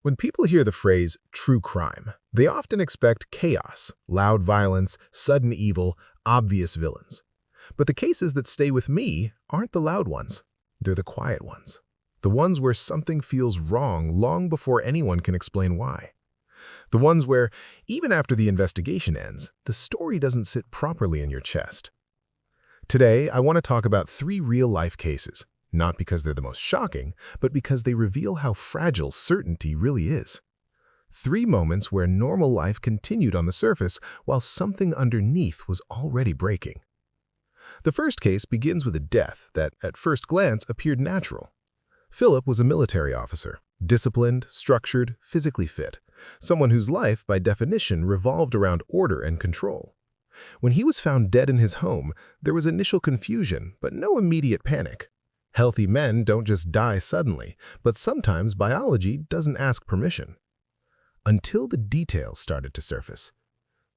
When people hear the phrase true crime, they often expect chaos, loud violence, sudden evil, obvious villains. But the cases that stay with me aren't the loud ones. They're the quiet ones. The ones where something feels wrong long before anyone can explain why. The ones where, even after the investigation ends, the story doesn't sit properly in your chest. Today, I want to talk about 3 real-life cases, not because they're the most shocking, but because they reveal how fragile certainty really is. 3 moments where normal life continued on the surface while something underneath was already breaking. The first case begins with a death that, at first glance, appeared natural. Philip was a military officer, disciplined, structured, physically fit, someone whose life, by definition, revolved around order and control. When he was found dead in his home, there was initial confusion, but no immediate panic. Healthy men don't just die suddenly, but sometimes biology doesn't ask permission. Until the details started to surface.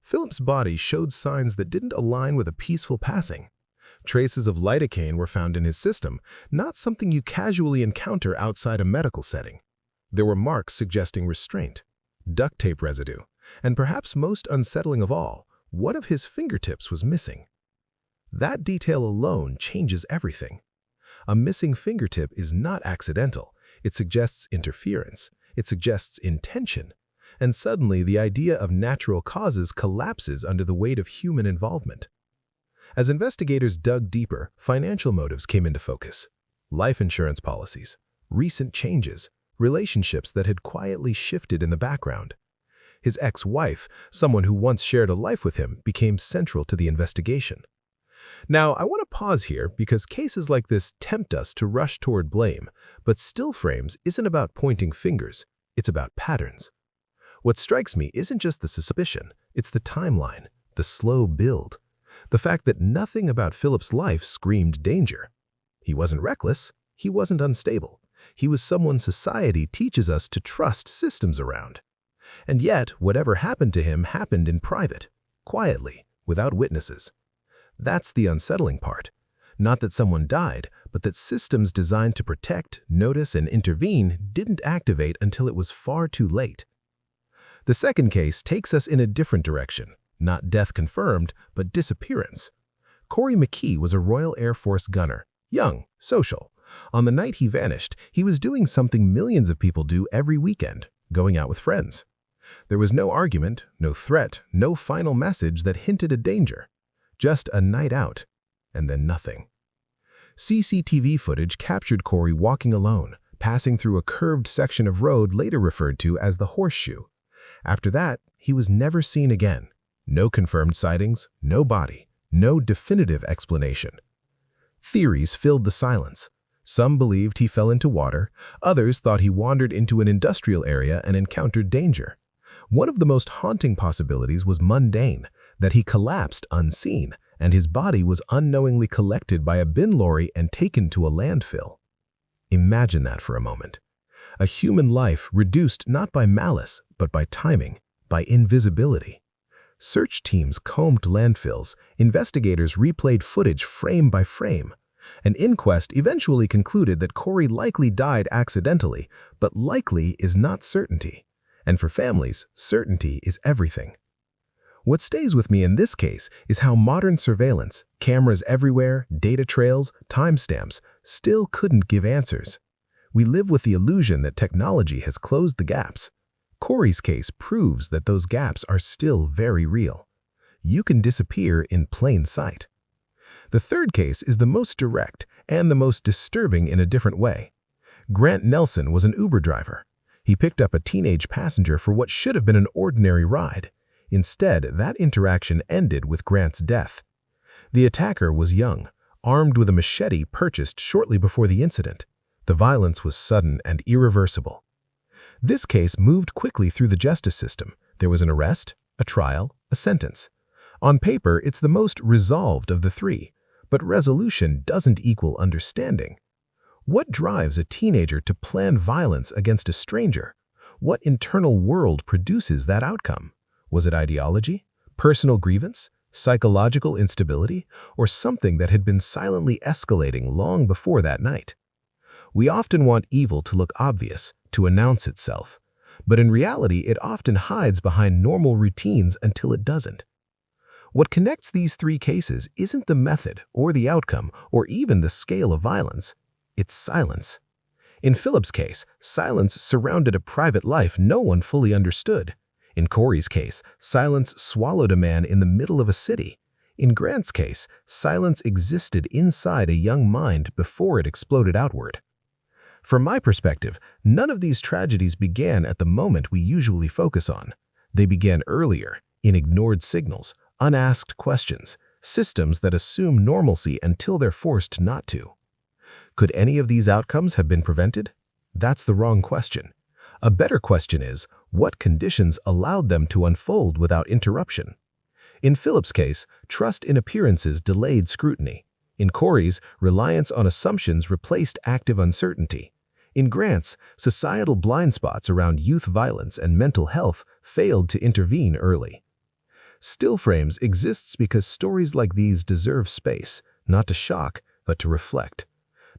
Philip's body showed signs that didn't align with a peaceful passing. Traces of lidocaine were found in his system, not something you casually encounter outside a medical setting. There were marks suggesting restraint, duct tape residue, and perhaps most unsettling of all, one of his fingertips was missing. That detail alone changes everything. A missing fingertip is not accidental. It suggests interference. It suggests intention. And suddenly, the idea of natural causes collapses under the weight of human involvement. As investigators dug deeper, financial motives came into focus. Life insurance policies, recent changes, relationships that had quietly shifted in the background. His ex-wife, someone who once shared a life with him, became central to the investigation. Now, I want to pause here because cases like this tempt us to rush toward blame, but still frames isn't about pointing fingers, it's about patterns. What strikes me isn't just the suspicion, it's the timeline, the slow build, the fact that nothing about Philip's life screamed danger. He wasn't reckless, he wasn't unstable, he was someone society teaches us to trust systems around. And yet, whatever happened to him happened in private, quietly, without witnesses. That's the unsettling part. Not that someone died, but that systems designed to protect, notice, and intervene didn't activate until it was far too late. The second case takes us in a different direction, not death confirmed, but disappearance. Corey McKee was a Royal Air Force gunner, young, social. On the night he vanished, he was doing something millions of people do every weekend, going out with friends. There was no argument, no threat, no final message that hinted at danger. Just a night out, and then nothing. CCTV footage captured Corey walking alone, passing through a curved section of road later referred to as the Horseshoe. After that, he was never seen again. No confirmed sightings, no body, no definitive explanation. Theories filled the silence. Some believed he fell into water, others thought he wandered into an industrial area and encountered danger. One of the most haunting possibilities was mundane, that he collapsed unseen, and his body was unknowingly collected by a bin lorry and taken to a landfill. Imagine that for a moment. A human life reduced not by malice, but by timing, by invisibility. Search teams combed landfills, investigators replayed footage frame by frame. An inquest eventually concluded that Corey likely died accidentally, but likely is not certainty. And for families, certainty is everything. What stays with me in this case is how modern surveillance, cameras everywhere, data trails, timestamps, still couldn't give answers. We live with the illusion that technology has closed the gaps. Corey's case proves that those gaps are still very real. You can disappear in plain sight. The third case is the most direct and the most disturbing in a different way. Grant Nelson was an Uber driver. He picked up a teenage passenger for what should have been an ordinary ride. Instead, that interaction ended with Grant's death. The attacker was young, armed with a machete purchased shortly before the incident. The violence was sudden and irreversible. This case moved quickly through the justice system. There was an arrest, a trial, a sentence. On paper, it's the most resolved of the 3, but resolution doesn't equal understanding. What drives a teenager to plan violence against a stranger? What internal world produces that outcome? Was it ideology, personal grievance, psychological instability, or something that had been silently escalating long before that night? We often want evil to look obvious, to announce itself. But in reality, it often hides behind normal routines until it doesn't. What connects these three cases isn't the method or the outcome or even the scale of violence. It's silence. In Philip's case, silence surrounded a private life no one fully understood. In Corey's case, silence swallowed a man in the middle of a city. In Grant's case, silence existed inside a young mind before it exploded outward. From my perspective, none of these tragedies began at the moment we usually focus on. They began earlier, in ignored signals, unasked questions, systems that assume normalcy until they're forced not to. Could any of these outcomes have been prevented? That's the wrong question. A better question is, what conditions allowed them to unfold without interruption? In Philip's case, trust in appearances delayed scrutiny. In Corey's, reliance on assumptions replaced active uncertainty. In Grant's, societal blind spots around youth violence and mental health failed to intervene early. Still Frames exists because stories like these deserve space, not to shock, but to reflect.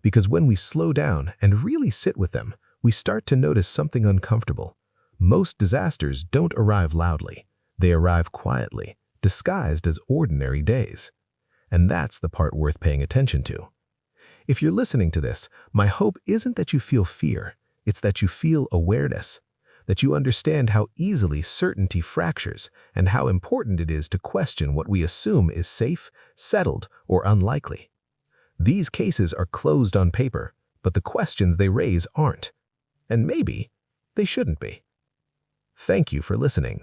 Because when we slow down and really sit with them, we start to notice something uncomfortable. Most disasters don't arrive loudly. They arrive quietly, disguised as ordinary days. And that's the part worth paying attention to. If you're listening to this, my hope isn't that you feel fear, it's that you feel awareness, that you understand how easily certainty fractures and how important it is to question what we assume is safe, settled, or unlikely. These cases are closed on paper, but the questions they raise aren't. And maybe they shouldn't be. Thank you for listening.